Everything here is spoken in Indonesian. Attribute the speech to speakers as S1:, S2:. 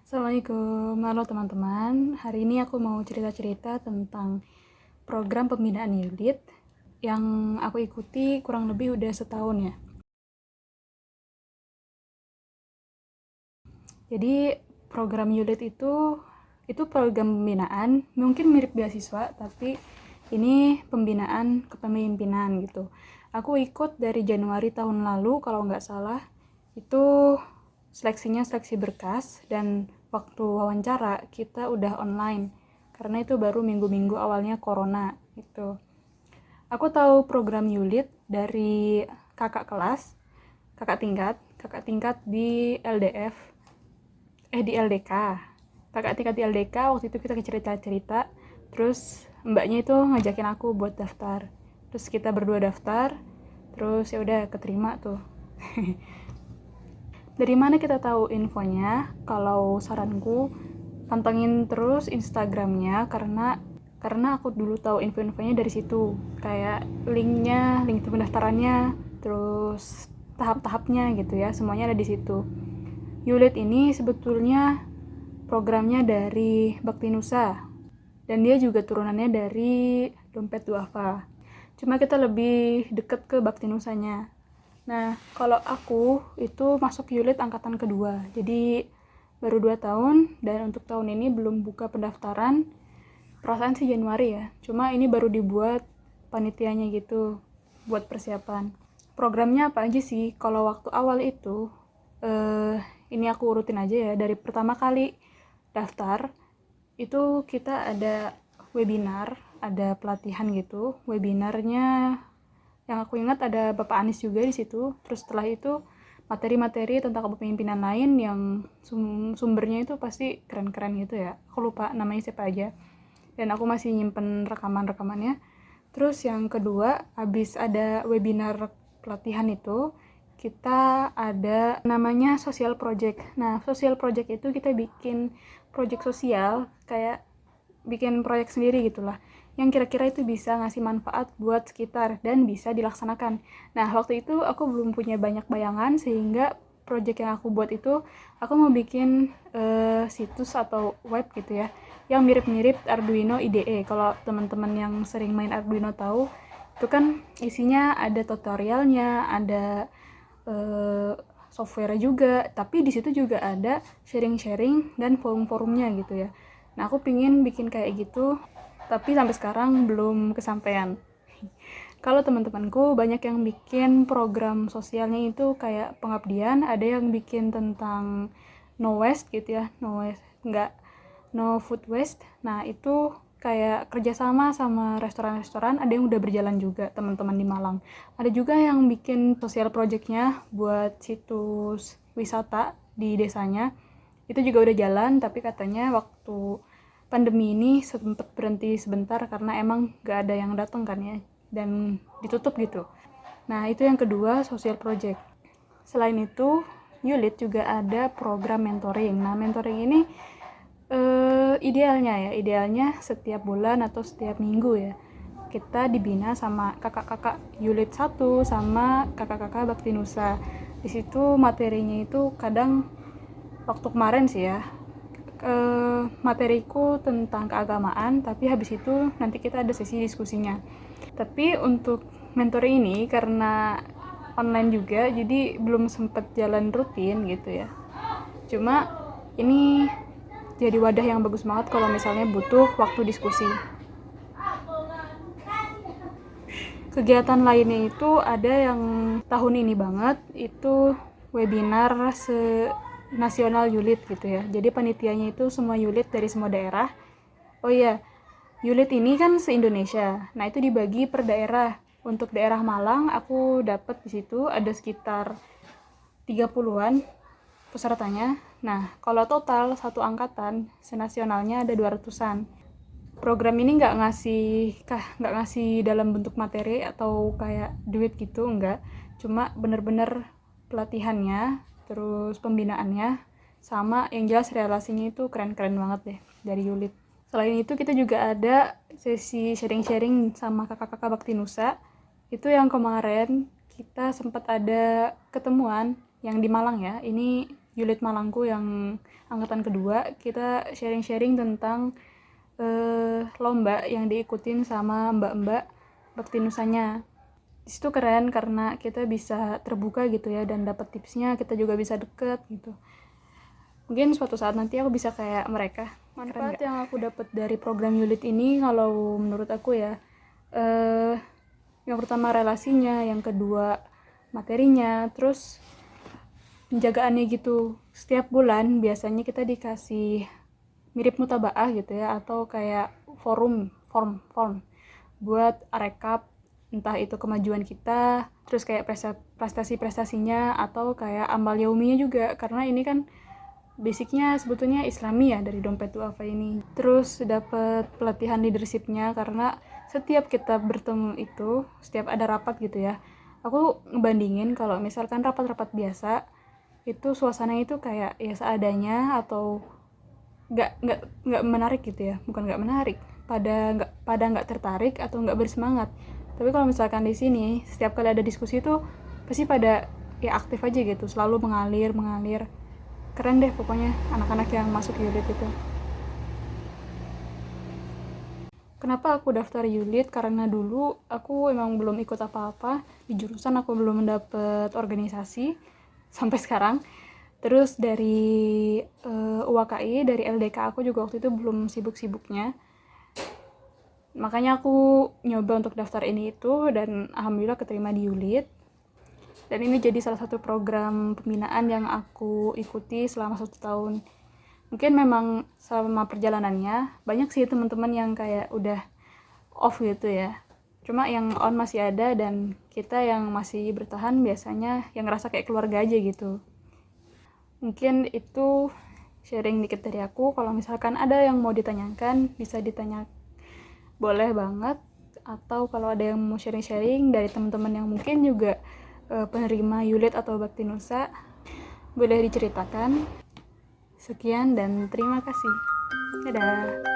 S1: Assalamualaikum, halo teman-teman. Hari ini aku mau cerita-cerita tentang program pembinaan Yulit yang aku ikuti kurang lebih udah setahun ya. Jadi program Yulit itu program pembinaan, mungkin mirip beasiswa, tapi ini pembinaan kepemimpinan gitu. Aku ikut dari Januari tahun lalu kalau nggak salah. Itu seleksinya seleksi berkas dan waktu wawancara kita udah online karena itu baru minggu-minggu awalnya corona gitu. Aku tahu program Yulit dari kakak kelas, kakak tingkat di LDF, di LDK. Kakak tingkat di LDK waktu itu kita cerita-cerita, terus mbaknya itu ngajakin aku buat daftar. Terus kita berdua daftar, terus ya udah keterima tuh. Dari mana kita tahu infonya? Kalau saranku pantengin terus Instagramnya karena aku dulu tahu info-infonya dari situ, kayak linknya, link pendaftarannya, terus tahap-tahapnya gitu ya, semuanya ada di situ. Yulit ini sebetulnya programnya dari Bakti Nusa dan dia juga turunannya dari Dompet Duafa. Cuma kita lebih deket ke Bakti Nusanya. Nah, kalau aku itu masuk Yulit angkatan kedua, jadi baru 2 tahun dan untuk tahun ini belum buka pendaftaran. Perasaan sih Januari ya, cuma ini baru dibuat panitianya gitu buat persiapan. Programnya apa aja sih? Kalau waktu awal itu, ini aku urutin aja ya, dari pertama kali daftar, itu kita ada webinar, ada pelatihan gitu. Webinarnya yang aku ingat ada Bapak Anies juga di situ. Terus setelah itu materi-materi tentang kepemimpinan lain yang sumbernya itu pasti keren-keren gitu ya. Aku lupa namanya siapa aja. Dan aku masih nyimpen rekaman-rekamannya. Terus yang kedua, habis ada webinar pelatihan itu, kita ada namanya social project. Nah, social project itu kita bikin project sosial, kayak bikin proyek sendiri gitulah, yang kira-kira itu bisa ngasih manfaat buat sekitar dan bisa dilaksanakan. Nah, waktu itu aku belum punya banyak bayangan sehingga project yang aku buat itu aku mau bikin situs atau web gitu ya, yang mirip-mirip Arduino IDE. Kalau teman-teman yang sering main Arduino tahu, itu kan isinya ada tutorialnya, ada software juga, tapi di situ juga ada sharing-sharing dan forum-forumnya gitu ya. Nah, aku pingin bikin kayak gitu, tapi sampai sekarang belum kesampaian. Kalau teman-temanku banyak yang bikin program sosialnya itu kayak pengabdian, ada yang bikin tentang no waste gitu ya, no waste, enggak, no food waste. Nah, itu kayak kerjasama sama restoran-restoran, ada yang udah berjalan juga teman-teman di Malang. Ada juga yang bikin sosial projectnya buat situs wisata di desanya. Itu juga udah jalan, tapi katanya waktu pandemi ini sempat berhenti sebentar karena emang gak ada yang datang kan ya, dan ditutup gitu. Nah, itu yang kedua, social project. Selain itu, Yulit juga ada program mentoring. Nah, mentoring ini idealnya setiap bulan atau setiap minggu ya. Kita dibina sama kakak-kakak Yulit 1 sama kakak-kakak Bakti Nusa. Di situ materinya itu kadang waktu kemarin sih ya, materiku tentang keagamaan, tapi habis itu nanti kita ada sesi diskusinya. Tapi untuk mentoring ini karena online juga, jadi belum sempet jalan rutin gitu ya. Cuma ini jadi wadah yang bagus banget kalau misalnya butuh waktu diskusi. Kegiatan lainnya itu ada yang tahun ini banget, itu webinar nasional Yulit gitu ya. Jadi panitianya itu semua Yulit dari semua daerah. Oh iya, Yulit ini kan se-Indonesia. Nah, itu dibagi per daerah. Untuk daerah Malang, aku dapat di situ ada sekitar 30-an pesertanya. Nah, kalau total satu angkatan, senasionalnya ada 200-an. Program ini nggak ngasih dalam bentuk materi atau kayak duit gitu, enggak. Cuma bener-bener pelatihannya, terus pembinaannya, sama yang jelas relasinya itu keren-keren banget deh dari Yulit. Selain itu kita juga ada sesi sharing-sharing sama kakak-kakak Bakti Nusa. Itu yang kemarin kita sempat ada ketemuan yang di Malang ya. Ini Yulit Malangku yang angkatan kedua, kita sharing-sharing tentang lomba yang diikutin sama mbak-mbak Bakti Nusanya. Di situ keren karena kita bisa terbuka gitu ya, dan dapat tipsnya, kita juga bisa deket gitu. Mungkin suatu saat nanti aku bisa kayak mereka. Manfaat yang aku dapat dari program Yulit ini kalau menurut aku ya, yang pertama relasinya, yang kedua materinya, terus penjagaannya gitu. Setiap bulan biasanya kita dikasih mirip mutabaah gitu ya, atau kayak form buat rekap entah itu kemajuan kita, terus kayak prestasi-prestasinya, atau kayak amal yauminya juga, karena ini kan basicnya sebetulnya Islami ya dari dompet duafa ini. Terus dapat pelatihan leadershipnya karena setiap kita bertemu itu, setiap ada rapat gitu ya, aku ngebandingin kalau misalkan rapat-rapat biasa itu suasananya itu kayak ya seadanya, atau nggak menarik gitu ya, bukan nggak menarik, pada nggak tertarik atau nggak bersemangat. Tapi kalau misalkan di sini setiap kali ada diskusi itu pasti pada ya aktif aja gitu, selalu mengalir. Keren deh pokoknya anak-anak yang masuk Yulit itu. Kenapa aku daftar Yulit? Karena dulu aku emang belum ikut apa-apa di jurusan, aku belum mendapat organisasi sampai sekarang. Terus dari UAKI, dari LDK aku juga waktu itu belum sibuk-sibuknya. Makanya aku nyoba untuk daftar ini itu, dan alhamdulillah keterima di Yulit. Dan ini jadi salah satu program pembinaan yang aku ikuti selama 1 tahun. Mungkin memang selama perjalanannya banyak sih teman-teman yang kayak udah off gitu ya. Cuma yang on masih ada, dan kita yang masih bertahan biasanya yang ngerasa kayak keluarga aja gitu. Mungkin itu sharing dikit dari aku. Kalau misalkan ada yang mau ditanyakan, bisa ditanya, boleh banget. Atau kalau ada yang mau sharing-sharing dari teman-teman yang mungkin juga penerima Yulit atau Bakti Nusa, boleh diceritakan. Sekian dan terima kasih. Dadah.